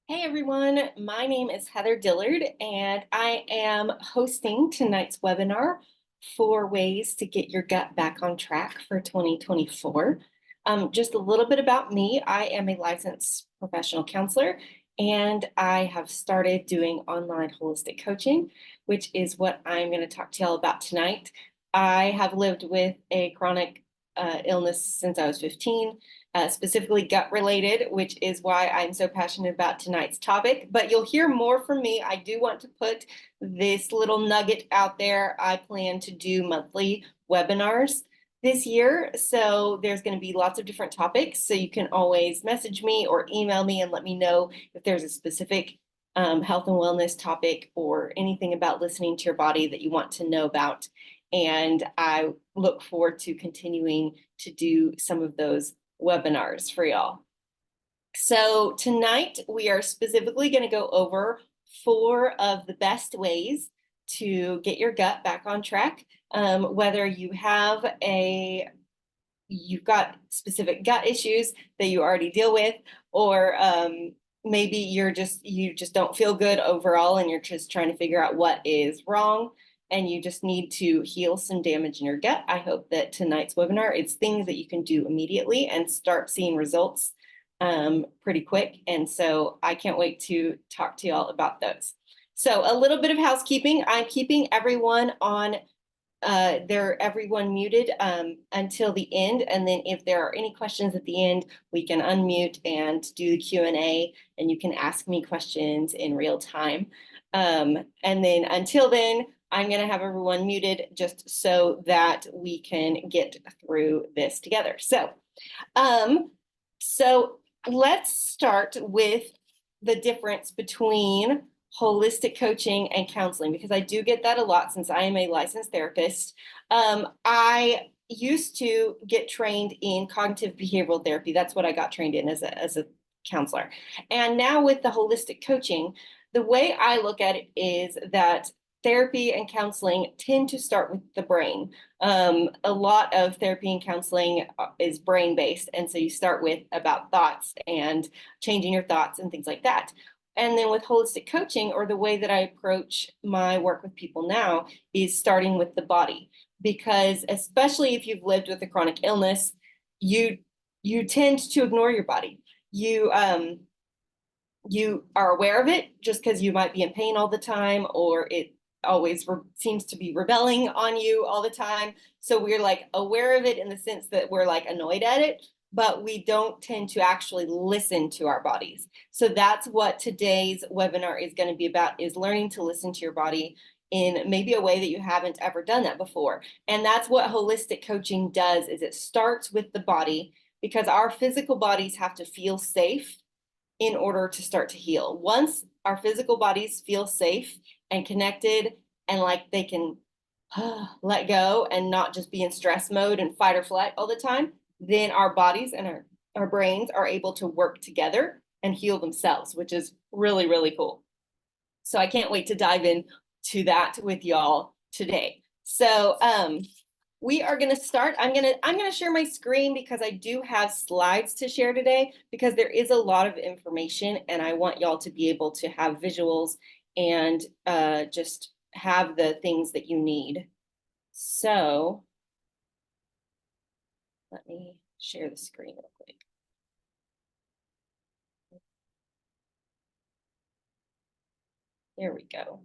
Hey everyone, my name is Heather Dillard and I am hosting tonight's webinar, 4 ways to get your gut back on track for 2024. Just a little bit about me. I am a licensed professional counselor and I have started doing online holistic coaching, which is what I'm going to talk to y'all about tonight. I have lived with a chronic illness since I was 15. Specifically gut related, which is why I'm so passionate about tonight's topic. But you'll hear more from me. I do want to put this little nugget out there. I plan to do monthly webinars this year. So there's going to be lots of different topics. So you can always message me or email me and let me know if there's a specific health and wellness topic or anything about listening to your body that you want to know about. And I look forward to continuing to do some of those webinars for y'all. So tonight we are specifically going to go over 4 of the best ways to get your gut back on track. Whether you've got specific gut issues that you already deal with, or maybe you just don't feel good overall and you're just trying to figure out what is wrong and you just need to heal some damage in your gut. I hope that tonight's webinar is things that you can do immediately and start seeing results pretty quick. And so I can't wait to talk to y'all about those. So a little bit of housekeeping. I'm keeping everyone on everyone muted until the end. And then if there are any questions at the end, we can unmute and do the Q&A and you can ask me questions in real time. And then until then, I'm going to have everyone muted just so that we can get through this together. So let's start with the difference between holistic coaching and counseling, because I do get that a lot since I am a licensed therapist. I used to get trained in cognitive behavioral therapy. That's what I got trained in as a counselor. And now with the holistic coaching, the way I look at it is that therapy and counseling tend to start with the brain. A lot of therapy and counseling is brain-based, and so you start with about thoughts and changing your thoughts and things like that. And then with holistic coaching, or the way that I approach my work with people now, is starting with the body. Because especially if you've lived with a chronic illness, you tend to ignore your body. You are aware of it just because you might be in pain all the time, or it always seems to be rebelling on you all the time. So we're like aware of it in the sense that we're like annoyed at it, but we don't tend to actually listen to our bodies. So that's what today's webinar is going to be about, is learning to listen to your body in maybe a way that you haven't ever done that before. And that's what holistic coaching does, is it starts with the body, because our physical bodies have to feel safe in order to start to heal. Once our physical bodies feel safe and connected and like they can let go and not just be in stress mode and fight or flight all the time, then our bodies and our brains are able to work together and heal themselves, which is really, really cool. So I can't wait to dive into that with y'all today. So we are going to start. I'm going to share my screen because I do have slides to share today, because there is a lot of information and I want y'all to be able to have visuals and just have the things that you need. So let me share the screen real quick. There we go.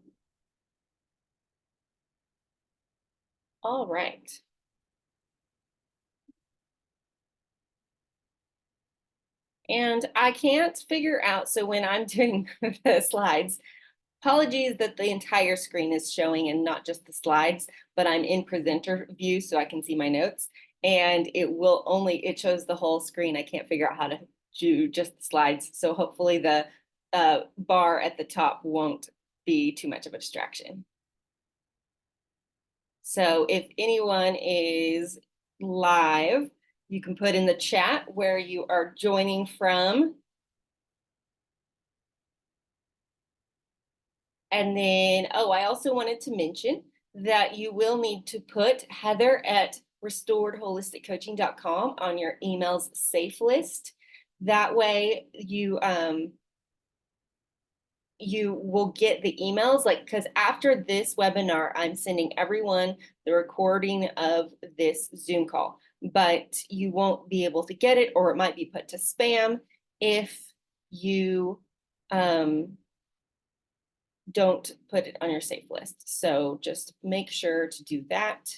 All right. And I can't figure out, so when I'm doing the slides, apologies that the entire screen is showing and not just the slides, but I'm in presenter view so I can see my notes, and it shows the whole screen. I can't figure out how to do just the slides. So hopefully the bar at the top won't be too much of a distraction. So if anyone is live, you can put in the chat where you are joining from. And then, I also wanted to mention that you will need to put heather@restoredholisticcoaching.com on your email's safe list. That way you you will get the emails, like, because after this webinar, I'm sending everyone the recording of this Zoom call, but you won't be able to get it, or it might be put to spam if you don't put it on your safe list. So just make sure to do that.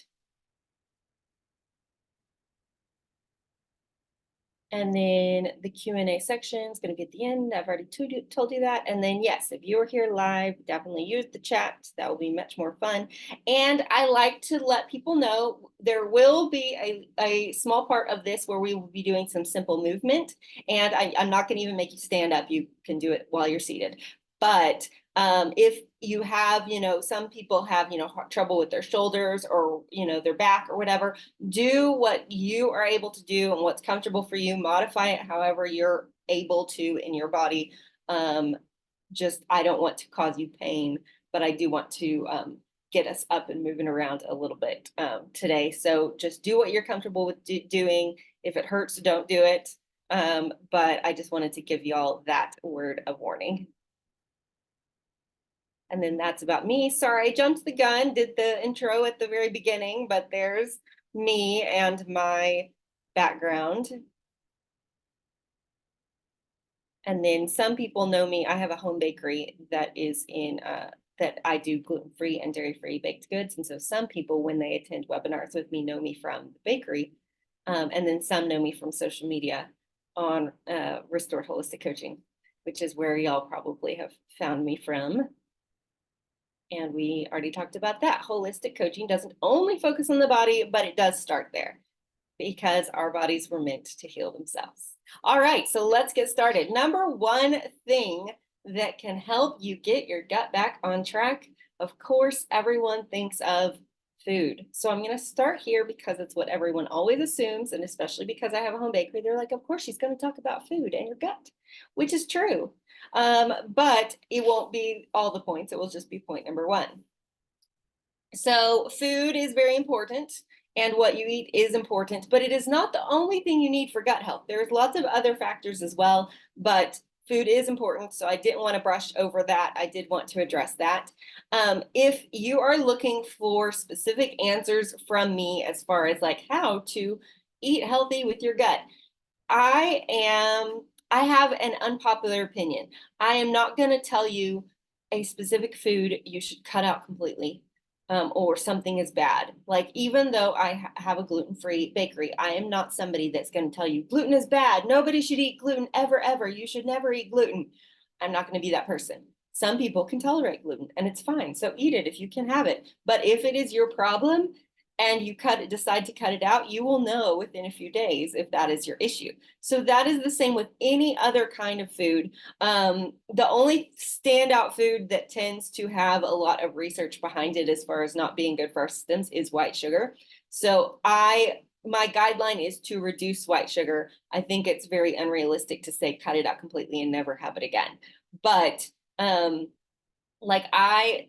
And then the Q&A section is going to be at the end. I've already told you that. And then, yes, if you are here live, definitely use the chat. That will be much more fun. And I like to let people know there will be a small part of this where we will be doing some simple movement. And I'm not going to even make you stand up. You can do it while you're seated. But if you have, some people have, trouble with their shoulders or, their back or whatever, do what you are able to do and what's comfortable for you. Modify it however you're able to in your body. I don't want to cause you pain, but I do want to get us up and moving around a little bit today. So just do what you're comfortable with doing. If it hurts, don't do it. But I just wanted to give y'all that word of warning. And then that's about me. Sorry, I jumped the gun, did the intro at the very beginning, but there's me and my background. And then some people know me. I have a home bakery that is that I do gluten-free and dairy-free baked goods. And so some people, when they attend webinars with me, know me from the bakery. And then some know me from social media on Restored Holistic Coaching, which is where y'all probably have found me from. And we already talked about that. Holistic coaching doesn't only focus on the body, but it does start there because our bodies were meant to heal themselves. All right, so let's get started. Number one thing that can help you get your gut back on track, of course, everyone thinks of food. So I'm going to start here because it's what everyone always assumes, and especially because I have a home bakery, they're like, of course, she's going to talk about food and your gut, which is true. But it won't be all the points. It will just be point number one. So food is very important and what you eat is important, but it is not the only thing you need for gut health. There's lots of other factors as well, but food is important. So I didn't want to brush over that. I did want to address that. If you are looking for specific answers from me as far as like how to eat healthy with your gut, I have an unpopular opinion. I am not going to tell you a specific food you should cut out completely, or something is bad. Like, even though I have a gluten-free bakery, I am not somebody that's going to tell you gluten is bad. Nobody should eat gluten ever, ever. You should never eat gluten. I'm not going to be that person. Some people can tolerate gluten and it's fine. So eat it if you can have it. But if it is your problem, and you decide to cut it out, you will know within a few days if that is your issue. So that is the same with any other kind of food. The only standout food that tends to have a lot of research behind it as far as not being good for our systems is white sugar. So my guideline is to reduce white sugar. I think it's very unrealistic to say cut it out completely and never have it again. But like I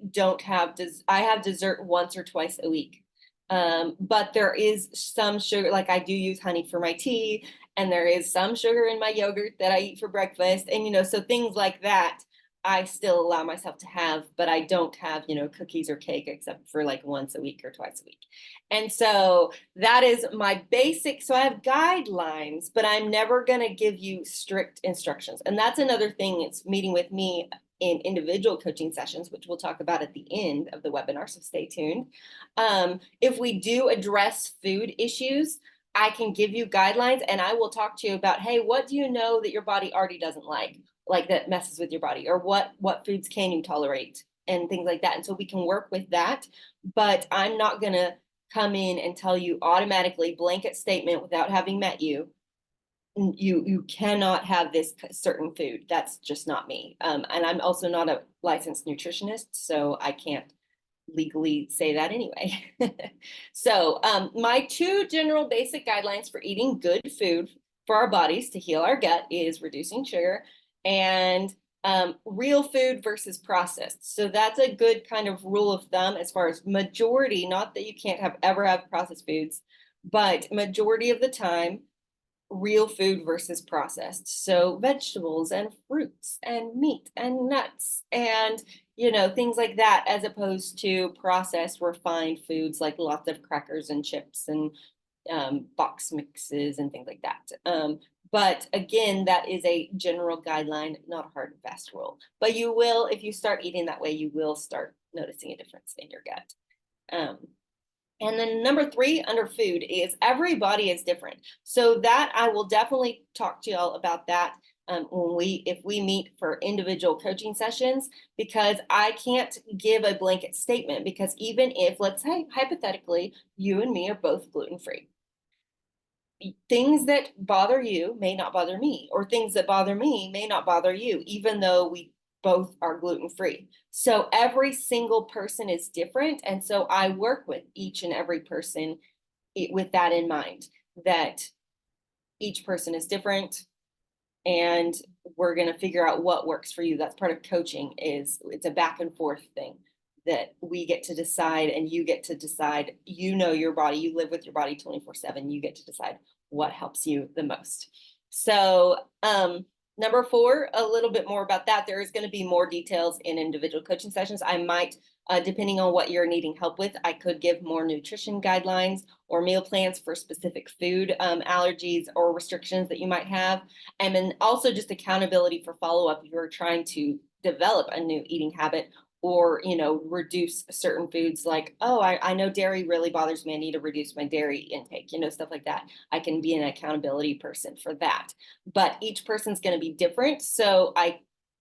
have dessert once or twice a week. But there is some sugar, like I do use honey for my tea, and there is some sugar in my yogurt that I eat for breakfast. And, so things like that, I still allow myself to have, but I don't have, cookies or cake except for like once a week or twice a week. And so that is my basic. So I have guidelines, but I'm never going to give you strict instructions. And that's another thing. It's meeting with me in individual coaching sessions, which we'll talk about at the end of the webinar, so stay tuned. If we do address food issues, I can give you guidelines and I will talk to you about, hey, what do you know that your body already doesn't like that messes with your body, or what foods can you tolerate and things like that. And so we can work with that, but I'm not going to come in and tell you automatically blanket statement without having met you, you cannot have this certain food. That's just not me. And I'm also not a licensed nutritionist, so I can't legally say that anyway. So my two general basic guidelines for eating good food for our bodies to heal our gut is reducing sugar and real food versus processed. So that's a good kind of rule of thumb as far as majority, not that you can't ever have processed foods, but majority of the time, real food versus processed. So vegetables and fruits and meat and nuts and, things like that, as opposed to processed refined foods like lots of crackers and chips and box mixes and things like that. But again, that is a general guideline, not a hard and fast rule. But you will, if you start eating that way, you will start noticing a difference in your gut. And then number 3 under food is everybody is different. So that I will definitely talk to y'all about that if we meet for individual coaching sessions, because I can't give a blanket statement, because even if, let's say, hypothetically, you and me are both gluten-free, things that bother you may not bother me, or things that bother me may not bother you, even though we both are gluten-free. So every single person is different. And so I work with each and every person with that in mind, that each person is different and we're going to figure out what works for you. That's part of coaching. It's a back and forth thing that we get to decide, and you get to decide. You know your body, you live with your body 24/7. You get to decide what helps you the most. So number 4, a little bit more about that. There is going to be more details in individual coaching sessions. I might, depending on what you're needing help with, I could give more nutrition guidelines or meal plans for specific food allergies or restrictions that you might have. And then also just accountability for follow-up if you're trying to develop a new eating habit, or reduce certain foods, like, oh, I know dairy really bothers me, I need to reduce my dairy intake, stuff like that. I can be an accountability person for that. But each person's going to be different, so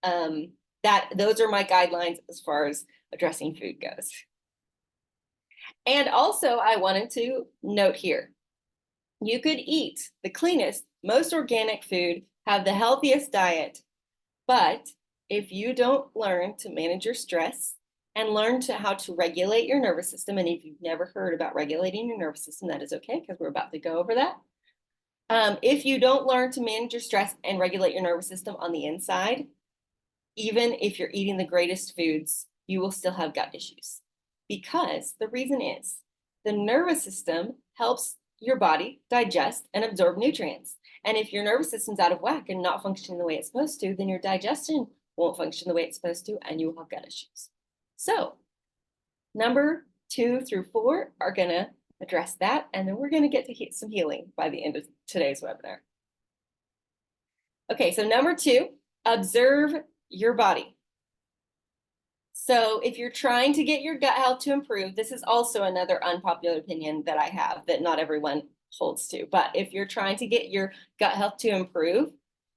those are my guidelines as far as addressing food goes. And also, I wanted to note here, you could eat the cleanest, most organic food, have the healthiest diet, but if you don't learn to manage your stress and learn how to regulate your nervous system, and if you've never heard about regulating your nervous system, that is okay, because we're about to go over that. If you don't learn to manage your stress and regulate your nervous system on the inside, even if you're eating the greatest foods, you will still have gut issues. Because the reason is the nervous system helps your body digest and absorb nutrients. And if your nervous system's out of whack and not functioning the way it's supposed to, then your digestion won't function the way it's supposed to, and you will have gut issues. So number 2 through 4 are going to address that, and then we're going to get to some healing by the end of today's webinar. Okay, so number 2, observe your body. So if you're trying to get your gut health to improve, this is also another unpopular opinion that I have that not everyone holds to. But if you're trying to get your gut health to improve,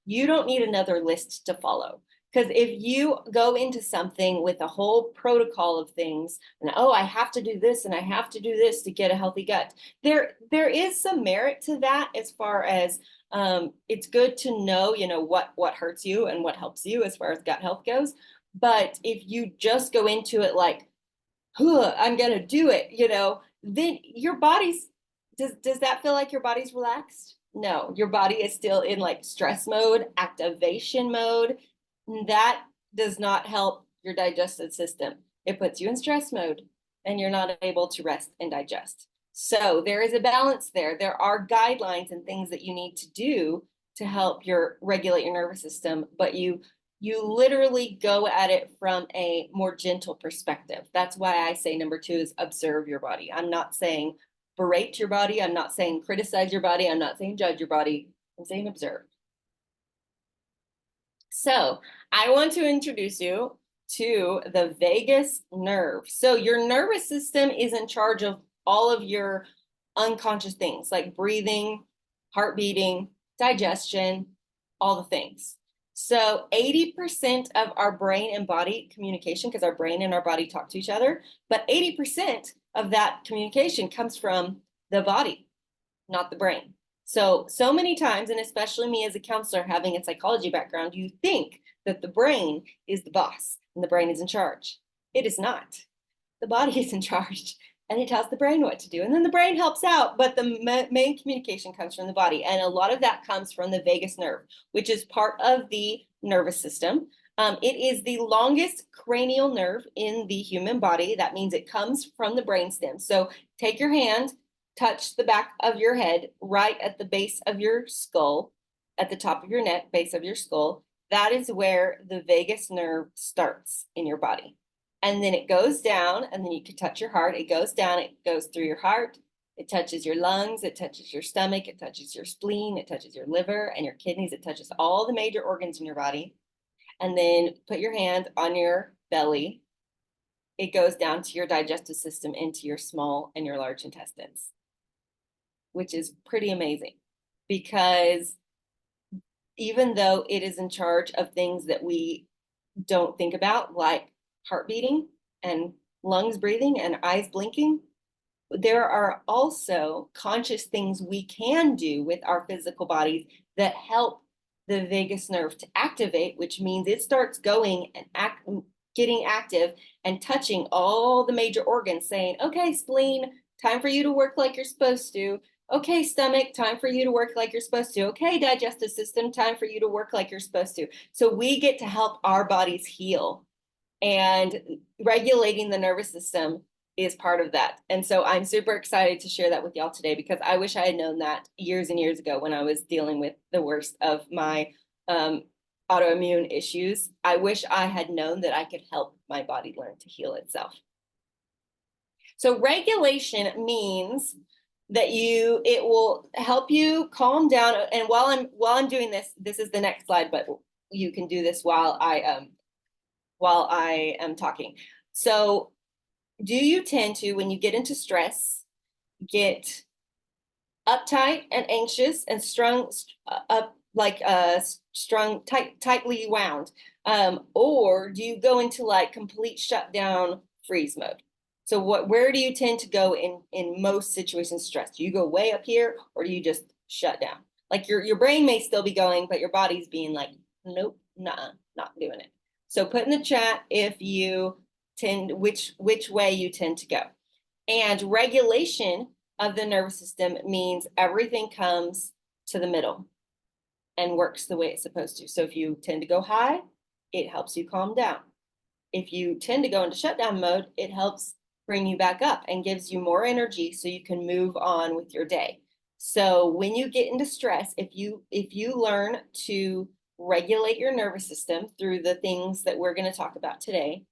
you don't need another list to follow. Because if you go into something with a whole protocol of things, and oh, I have to do this and I have to do this to get a healthy gut, there is some merit to that, as far as it's good to know, what hurts you and what helps you as far as gut health goes. But if you just go into it like, I'm gonna do it, then your body's, does that feel like your body's relaxed? No, your body is still in like stress mode, activation mode. That does not help your digestive system. It puts you in stress mode and you're not able to rest and digest. So there is a balance there. There are guidelines and things that you need to do to help regulate your nervous system, but you literally go at it from a more gentle perspective. That's why I say number 2 is observe your body. I'm not saying berate your body. I'm not saying criticize your body. I'm not saying judge your body. I'm saying observe. So I want to introduce you to the vagus nerve. So your nervous system is in charge of all of your unconscious things like breathing, heart beating, digestion, all the things. So 80% of our brain and body communication, because our brain and our body talk to each other, but 80% of that communication comes from the body, not the brain. So many times, and especially me as a counselor having a psychology background, you think that the brain is the boss and the brain is in charge. It is not. The body is in charge, and it tells the brain what to do. And then the brain helps out, but the main communication comes from the body. And a lot of that comes from the vagus nerve, which is part of the nervous system. It is the longest cranial nerve in the human body. That means it comes from the brainstem. So take your hand, touch the back of your head, right at the base of your skull, at the top of your neck, base of your skull. That is where the vagus nerve starts in your body. And then it goes down, and then you can touch your heart. It goes down, it goes through your heart, it touches your lungs, it touches your stomach, it touches your spleen, it touches your liver and your kidneys, it touches all the major organs in your body. And then put your hand on your belly. It goes down to your digestive system, into your small and your large intestines, which is pretty amazing because even though it is in charge of things that we don't think about, like heart beating and lungs breathing and eyes blinking, there are also conscious things we can do with our physical bodies that help the vagus nerve to activate, which means it starts going and getting active and touching all the major organs, saying, okay, spleen, time for you to work like you're supposed to. Okay, stomach, time for you to work like you're supposed to. Okay, digestive system, time for you to work like you're supposed to. So we get to help our bodies heal, and regulating the nervous system is part of that. And so I'm super excited to share that with y'all today, because I wish I had known that years and years ago when I was dealing with the worst of my autoimmune issues. I wish I had known that I could help my body learn to heal itself. So regulation means that it will help you calm down. And while I'm doing this, this is the next slide, but you can do this while I am talking. So do you tend to, when you get into stress, get uptight and anxious and strung up, like strung tightly wound? Or do you go into like complete shutdown freeze mode? So where do you tend to go in most situations stress? Do you go way up here, or do you just shut down? Like your brain may still be going, but your body's being like, nope, nah, not doing it. So put in the chat if you tend, which way you tend to go. And regulation of the nervous system means everything comes to the middle and works the way it's supposed to. So if you tend to go high, it helps you calm down. If you tend to go into shutdown mode, it helps bring you back up and gives you more energy so you can move on with your day. So when you get into stress, if you learn to regulate your nervous system through the things that we're going to talk about today,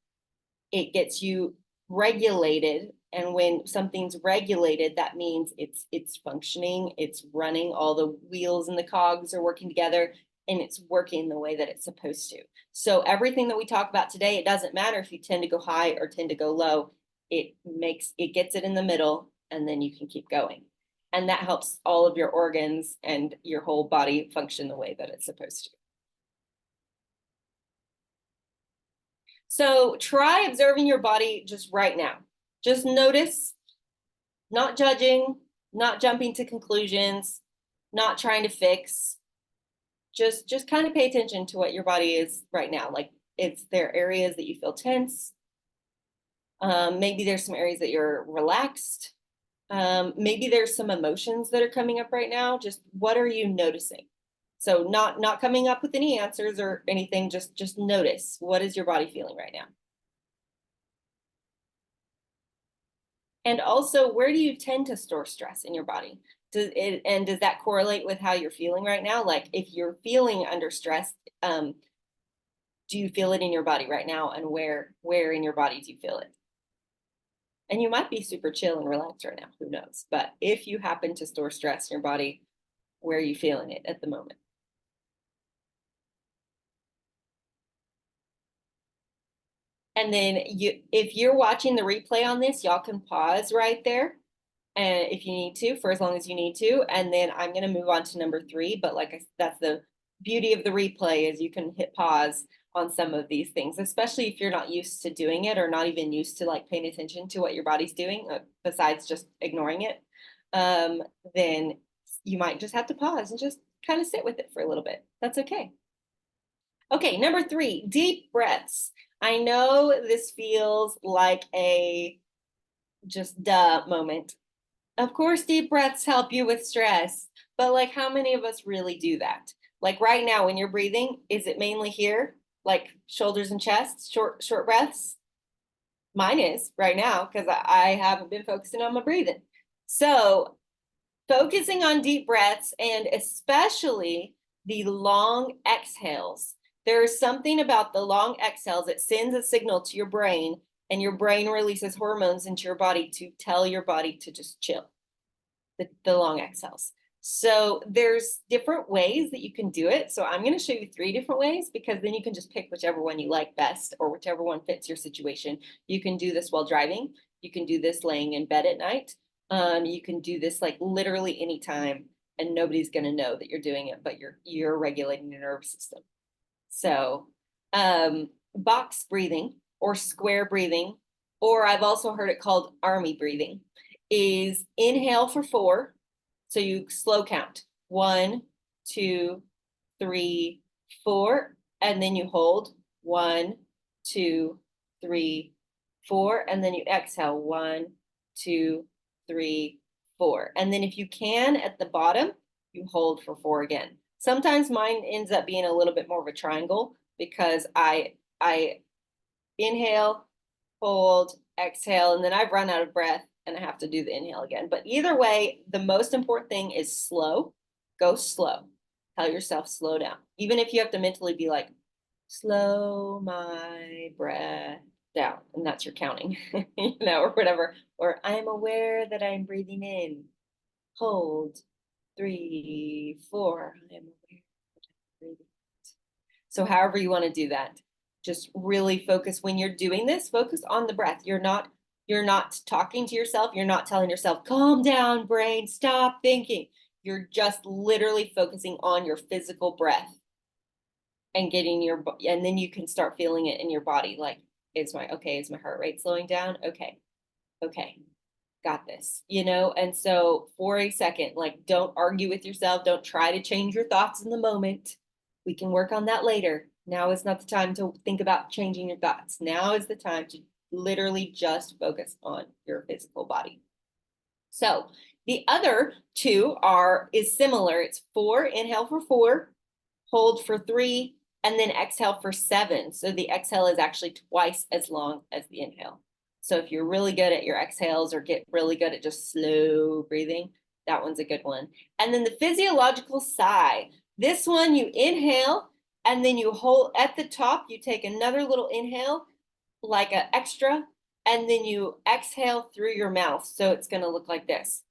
it gets you regulated. And when something's regulated, that means it's functioning, it's running, all the wheels and the cogs are working together, and it's working the way that it's supposed to. So everything that we talk about today, it doesn't matter if you tend to go high or tend to go low, it gets it in the middle, and then you can keep going. And that helps all of your organs and your whole body function the way that it's supposed to. So try observing your body just right now. Just notice, not judging, not jumping to conclusions, not trying to fix. Just kind of pay attention to what your body is right now. Like, if there are areas that you feel tense, maybe there's some areas that you're relaxed. Maybe there's some emotions that are coming up right now. Just what are you noticing? So not coming up with any answers or anything, just notice, what is your body feeling right now? And also, where do you tend to store stress in your body? Does that correlate with how you're feeling right now? Like, if you're feeling under stress, do you feel it in your body right now? And where in your body do you feel it? And you might be super chill and relaxed right now, who knows? But if you happen to store stress in your body, where are you feeling it at the moment? And then if you're watching the replay on this, y'all can pause right there, and if you need to, for as long as you need to. And then I'm going to move on to number 3. But that's the beauty of the replay, is you can hit pause on some of these things, especially if you're not used to doing it, or not even used to like paying attention to what your body's doing, besides just ignoring it. Then you might just have to pause and just kind of sit with it for a little bit. That's okay. Okay, number 3, deep breaths. I know this feels like a just duh moment. Of course, deep breaths help you with stress, but like, how many of us really do that? Like right now, when you're breathing, is it mainly here, like shoulders and chest, short breaths? Mine is right now, because I haven't been focusing on my breathing. So focusing on deep breaths and especially the long exhales. There is something about the long exhales that sends a signal to your brain, and your brain releases hormones into your body to tell your body to just chill. The long exhales. So there's different ways that you can do it. So I'm going to show you 3 different ways, because then you can just pick whichever one you like best or whichever one fits your situation. You can do this while driving. You can do this laying in bed at night. You can do this like literally anytime, and nobody's going to know that you're doing it, but you're regulating your nervous system. So box breathing or square breathing, or I've also heard it called army breathing, is inhale for 4. So you slow count 1, 2, 3, 4, and then you hold 1, 2, 3, 4, and then you exhale 1, 2, 3, 4. And then if you can at the bottom, you hold for 4 again. Sometimes mine ends up being a little bit more of a triangle, because I inhale, hold, exhale, and then I've run out of breath and I have to do the inhale again. But either way, the most important thing is slow. Go slow. Tell yourself slow down. Even if you have to mentally be like, slow my breath down, and that's your counting, or whatever. Or I'm aware that I'm breathing in. Hold, 3, 4. I am aware that I'm breathing out. So however you want to do that, just really focus when you're doing this, focus on the breath. You're not talking to yourself. You're not telling yourself, calm down, brain, stop thinking. You're just literally focusing on your physical breath and and then you can start feeling it in your body. Like, is my heart rate slowing down? Okay, got this, And so for a second, like, don't argue with yourself. Don't try to change your thoughts in the moment. We can work on that later. Now is not the time to think about changing your thoughts. Now is the time to literally just focus on your physical body. So the other 2 is similar. It's 4, inhale for 4, hold for 3, and then exhale for 7. So the exhale is actually twice as long as the inhale. So if you're really good at your exhales or get really good at just slow breathing, that one's a good one. And then the physiological sigh. This one, you inhale and then you hold at the top, you take another little inhale, like an extra, and then you exhale through your mouth. So it's going to look like this.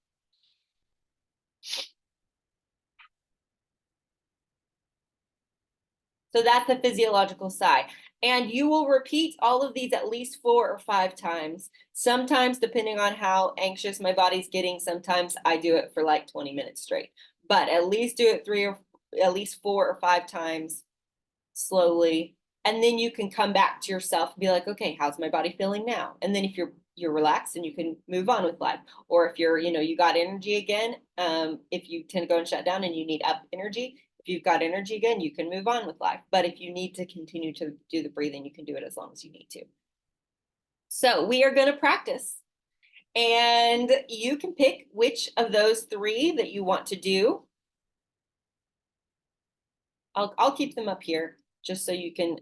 So that's the physiological sigh. And you will repeat all of these at least 4 or 5 times. Sometimes, depending on how anxious my body's getting, sometimes I do it for like 20 minutes straight. But at least do it 4 or 5 times slowly. And then you can come back to yourself and be like, okay, how's my body feeling now? And then if you're relaxed, and you can move on with life. Or if you got energy again, if you tend to go and shut down and you need up energy, if you've got energy again, you can move on with life. But if you need to continue to do the breathing, you can do it as long as you need to. So we are going to practice. And you can pick which of those 3 that you want to do. I'll keep them up here just so you can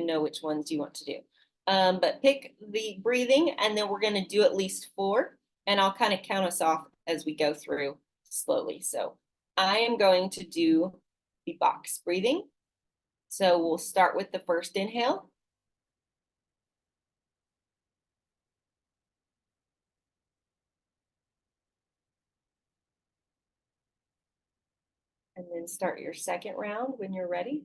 know which ones you want to do. But pick the breathing, and then we're going to do at least 4, and I'll kind of count us off as we go through slowly. So I am going to do the box breathing. So we'll start with the first inhale. And then start your second round when you're ready.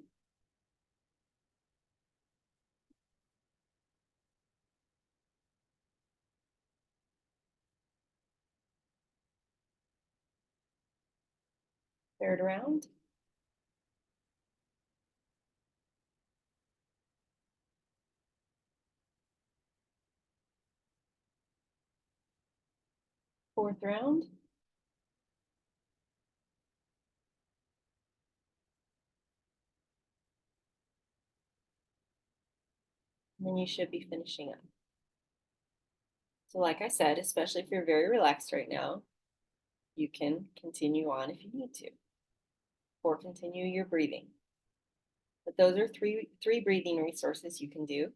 Third round. Fourth round. And then you should be finishing up. So like I said, especially if you're very relaxed right now, you can continue on if you need to, or continue your breathing. But those are three breathing resources you can do.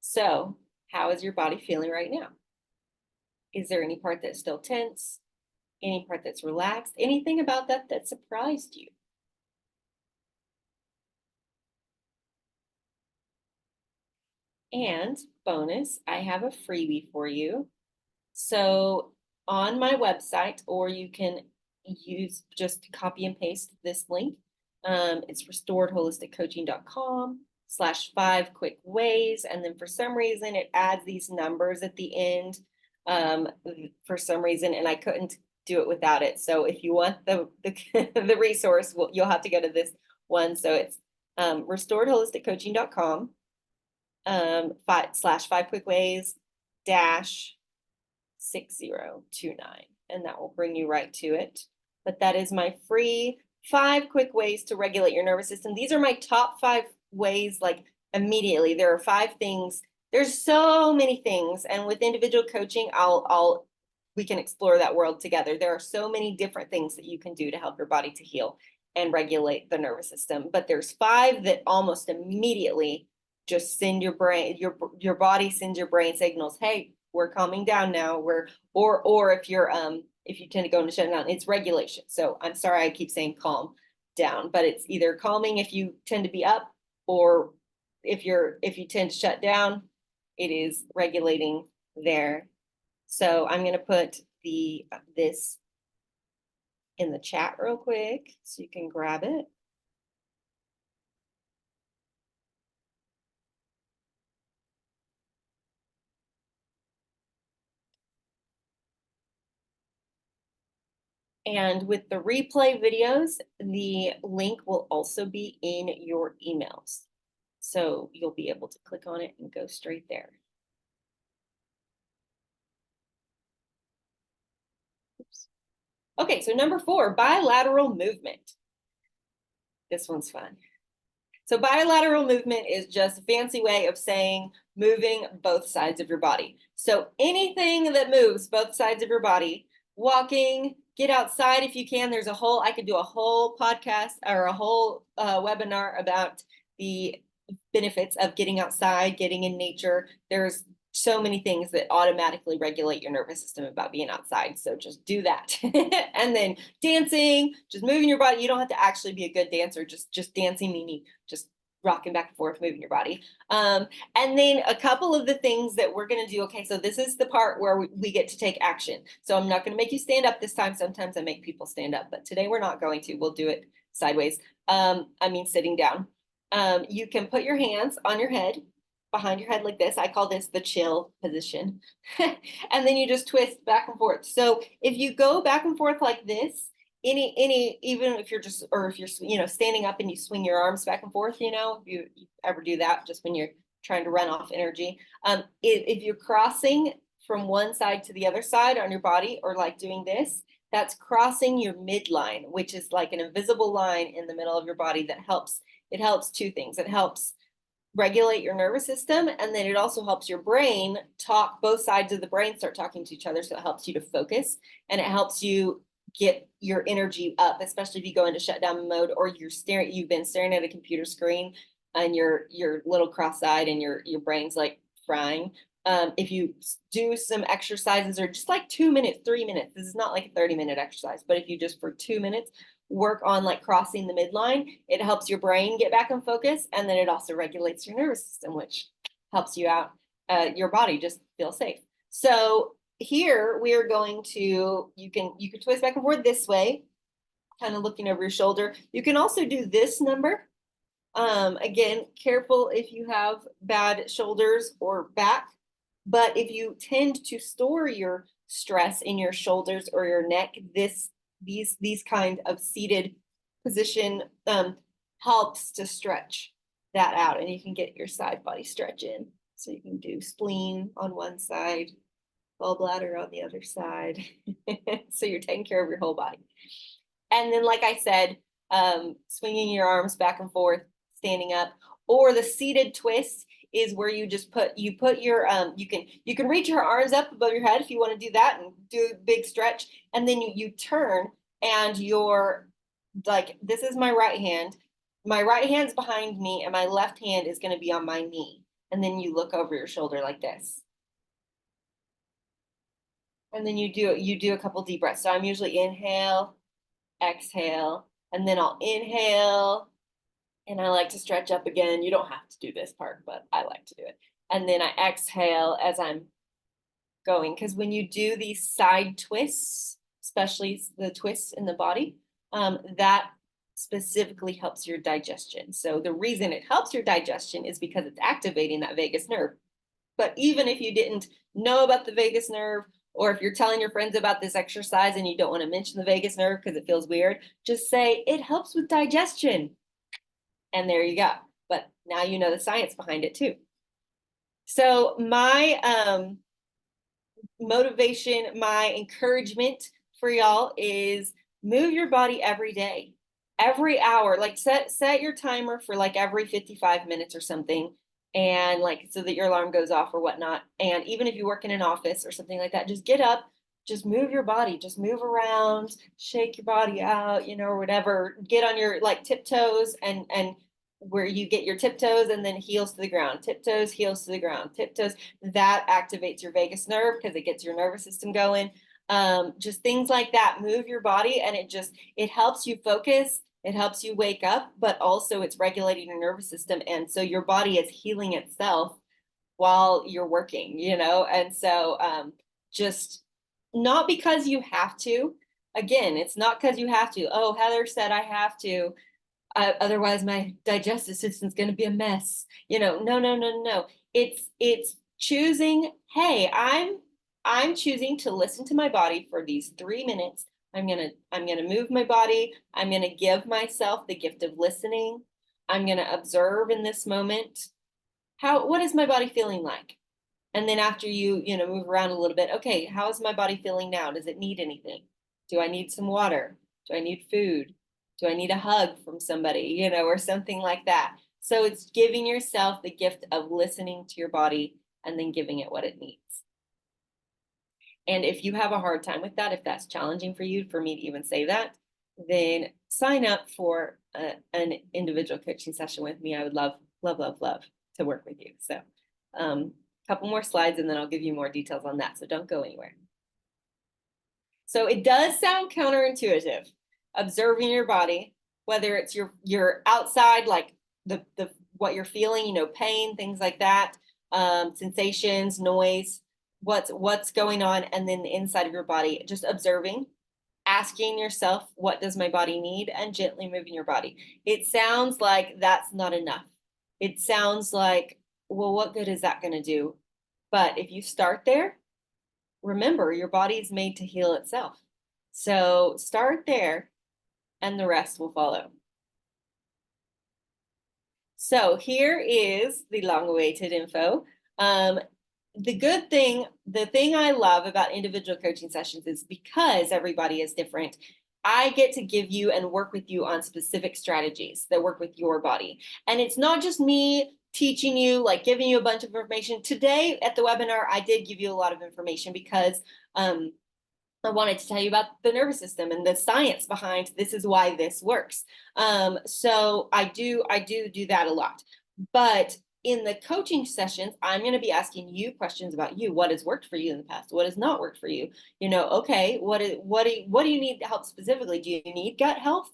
So how is your body feeling right now? Is there any part that's still tense? Any part that's relaxed? Anything about that that surprised you? And bonus, I have a freebie for you. So on my website, or you can use just copy and paste this link. It's restoredholisticcoaching.com/5 quick ways. And then for some reason, it adds these numbers at the end for some reason, and I couldn't do it without it. So if you want the resource, you'll have to go to this one. So it's restoredholisticcoaching.com /5 quick ways dash 6029, and that will bring you right to it. But that is my free 5 quick ways to regulate your nervous system. These are my top 5 ways, like immediately. There are 5 things. There's so many things, and with individual coaching, we can explore that world together. There are so many different things that you can do to help your body to heal and regulate the nervous system. But there's 5 that almost immediately just send your brain, your body sends your brain signals, hey, we're calming down now. Or if you tend to go into shutdown, it's regulation. So I'm sorry, I keep saying calm down, but it's either calming if you tend to be up, or if you tend to shut down, it is regulating there. So I'm going to put this in the chat real quick so you can grab it. And with the replay videos, the link will also be in your emails. So you'll be able to click on it and go straight there. Oops. Okay, so number 4, bilateral movement. This one's fun. So bilateral movement is just a fancy way of saying moving both sides of your body. So anything that moves both sides of your body, walking, get outside if you can. I could do a whole podcast or a whole webinar about the benefits of getting outside, getting in nature. There's so many things that automatically regulate your nervous system about being outside. So just do that. And then dancing, just moving your body. You don't have to actually be a good dancer, just dancing, meaning just rocking back and forth, moving your body. And then a couple of the things that we're going to do. Okay, so this is the part where we get to take action. So I'm not going to make you stand up this time. Sometimes I make people stand up, but today we're not going to. We'll do it sideways. Sitting down. You can put your hands on your head, behind your head like this. I call this the chill position. And then you just twist back and forth. So if you go back and forth like this, even if you're standing up and you swing your arms back and forth, if you ever do that, just when you're trying to run off energy. If you're crossing from one side to the other side on your body, or like doing this, that's crossing your midline, which is like an invisible line in the middle of your body that helps. It helps 2 things. It helps regulate your nervous system, and then it also helps your brain talk. Both sides of the brain start talking to each other, so it helps you to focus, and it helps you get your energy up, especially if you go into shutdown mode, or you've been staring at a computer screen and you're little cross-eyed and your brain's like frying. If you do some exercises, or just like 2 minutes, 3 minutes, this is not like a 30-minute exercise, but if you just for 2 minutes work on like crossing the midline, it helps your brain get back in focus, and then it also regulates your nervous system, which helps you out, your body just feel safe. So here we are going to, you can twist back and forth this way, kind of looking over your shoulder. You can also do this number. Again, careful if you have bad shoulders or back, but if you tend to store your stress in your shoulders or your neck, these kind of seated position helps to stretch that out, and you can get your side body stretch in. So you can do spleen on one side, gallbladder on the other side. So you're taking care of your whole body. And then, like I said, swinging your arms back and forth, standing up, or the seated twist is where you just put your you can reach your arms up above your head if you want to do that and do a big stretch, and then you turn, and this is my right hand. My right hand's behind me, and my left hand is going to be on my knee, and then you look over your shoulder like this. And then you do a couple deep breaths. So I'm usually inhale, exhale, and then I'll inhale and I like to stretch up again. You don't have to do this part, but I like to do it. And then I exhale as I'm going. Because when you do these side twists, especially the twists in the body, that specifically helps your digestion. So the reason it helps your digestion is because it's activating that vagus nerve. But even if you didn't know about the vagus nerve, or if you're telling your friends about this exercise and you don't want to mention the vagus nerve because it feels weird, just say it helps with digestion. And there you go. But now you know the science behind it too. So my motivation, my encouragement for y'all is move your body every day, every hour. Like set your timer for like every 55 minutes or something, and like so that your alarm goes off or whatnot. And even if you work in an office or something like that, just get up, just move your body, just move around, shake your body out, or whatever. Get on your like tiptoes and where you get your tiptoes and then heels to the ground, tiptoes, heels to the ground, tiptoes. That activates your vagus nerve because it gets your nervous system going. Just things like that. Move your body, and it helps you focus. It helps you wake up, but also it's regulating your nervous system, and so your body is healing itself while you're working. And so just not because you have to. Again, it's not because you have to. Oh, Heather said I have to. Otherwise my digestive system's going to be a mess. No, no, no, no. It's choosing, hey, I'm choosing to listen to my body for these 3 minutes. I'm gonna move my body. I'm gonna give myself the gift of listening. I'm gonna observe in this moment. What is my body feeling like? And then after you move around a little bit, okay, how is my body feeling now? Does it need anything? Do I need some water? Do I need food? Do I need a hug from somebody, or something like that? So it's giving yourself the gift of listening to your body and then giving it what it needs. And if you have a hard time with that, if that's challenging for you, for me to even say that, then sign up for an individual coaching session with me. I would love, love, love, love to work with you. So couple more slides and then I'll give you more details on that. So don't go anywhere. So it does sound counterintuitive, observing your body, whether it's your outside, like the what you're feeling, pain, things like that, sensations, noise, what's going on, and then the inside of your body, just observing, asking yourself, what does my body need, and gently moving your body. It sounds like that's not enough. It sounds like, well, what good is that going to do? But if you start there, remember your body is made to heal itself. So start there and the rest will follow. So here is the long-awaited info. The thing I love about individual coaching sessions is because everybody is different, I get to give you and work with you on specific strategies that work with your body. And it's not just me teaching you, like giving you a bunch of information. Today at the webinar, I did give you a lot of information because I wanted to tell you about the nervous system and the science behind this is why this works. So I do that a lot. But in the coaching sessions, I'm going to be asking you questions about you. What has worked for you in the past? What has not worked for you? Okay, what do you need help specifically? Do you need gut health?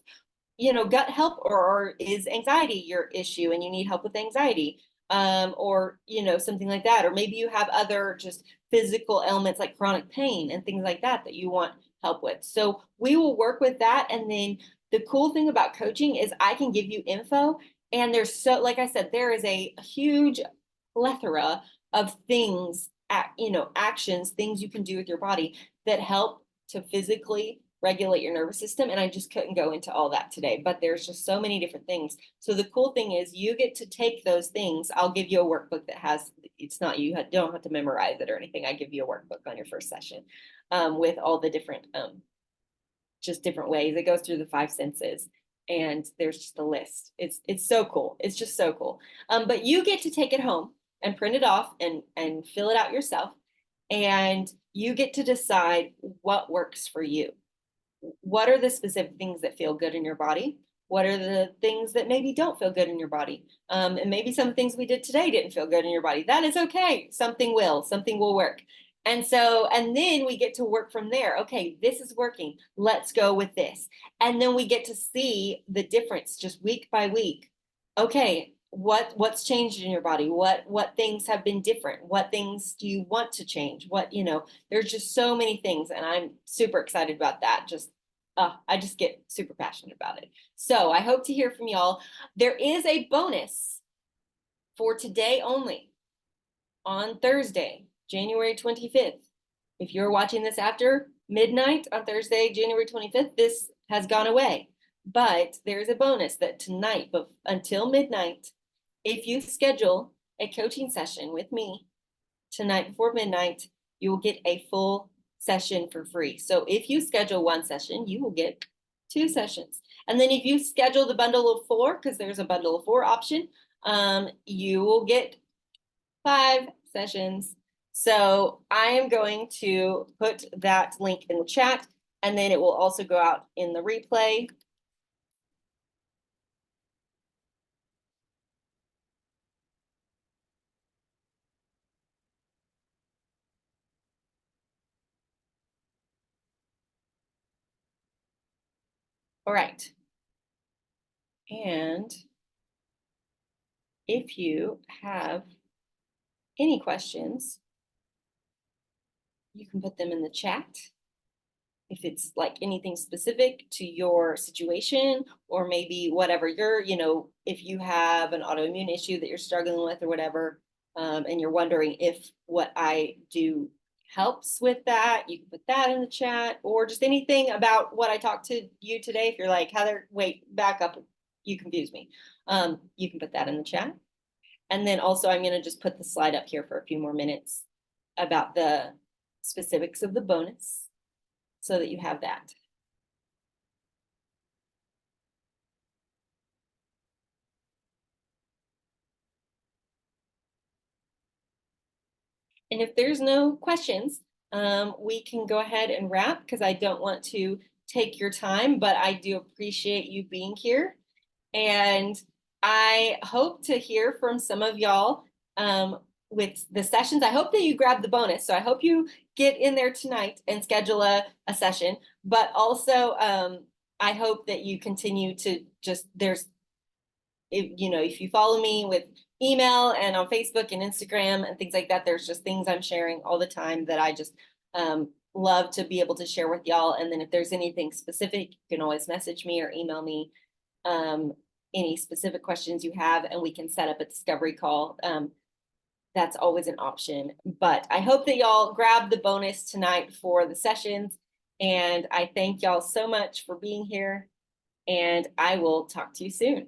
Gut health, or is anxiety your issue and you need help with anxiety? Or something like that. Or maybe you have other just physical ailments like chronic pain and things like that you want help with. So we will work with that. And then the cool thing about coaching is I can give you info, and like I said, there is a huge plethora of things, actions, things you can do with your body that help to physically regulate your nervous system. And I just couldn't go into all that today, but there's just so many different things. So the cool thing is you get to take those things. I'll give you a workbook that has, it's not, you don't have to memorize it or anything. I give you a workbook on your first session with all the different, just different ways. It goes through the 5 senses. And there's just a list. It's so cool. It's just so cool. But you get to take it home and print it off and fill it out yourself. And you get to decide what works for you. What are the specific things that feel good in your body? What are the things that maybe don't feel good in your body? And maybe some things we did today didn't feel good in your body. That is okay. Something will work. And so, and then we get to work from there. Okay, this is working. Let's go with this. And then we get to see the difference just week by week. Okay, what's changed in your body? What things have been different? What things do you want to change? What, there's just so many things, and I'm super excited about that. I just get super passionate about it. So I hope to hear from y'all. There is a bonus for today only on Thursday, January 25th. If you're watching this after midnight on Thursday, January 25th, this has gone away. But there's a bonus that tonight, but until midnight, if you schedule a coaching session with me tonight before midnight, you will get a full session for free. So if you schedule one session, you will get 2 sessions. And then if you schedule the bundle of 4, because there's a bundle of 4 option, you will get 5 sessions. So I am going to put that link in the chat, and then it will also go out in the replay. All right. And if you have any questions, you can put them in the chat. If it's like anything specific to your situation, or maybe whatever if you have an autoimmune issue that you're struggling with or whatever, and you're wondering if what I do helps with that, you can put that in the chat, or just anything about what I talked to you today. If you're like, Heather, wait, back up, you confuse me. You can put that in the chat. And then also I'm gonna just put the slide up here for a few more minutes about the specifics of the bonus, so that you have that. And if there's no questions, we can go ahead and wrap, because I don't want to take your time, but I do appreciate you being here. And I hope to hear from some of y'all with the sessions. I hope that you grab the bonus. So I hope you get in there tonight and schedule a session. But also, I hope that you continue to if you follow me with email and on Facebook and Instagram and things like that, there's just things I'm sharing all the time that I just love to be able to share with y'all. And then if there's anything specific, you can always message me or email me any specific questions you have, and we can set up a discovery call. That's always an option. But I hope that y'all grab the bonus tonight for the sessions. And I thank y'all so much for being here. And I will talk to you soon.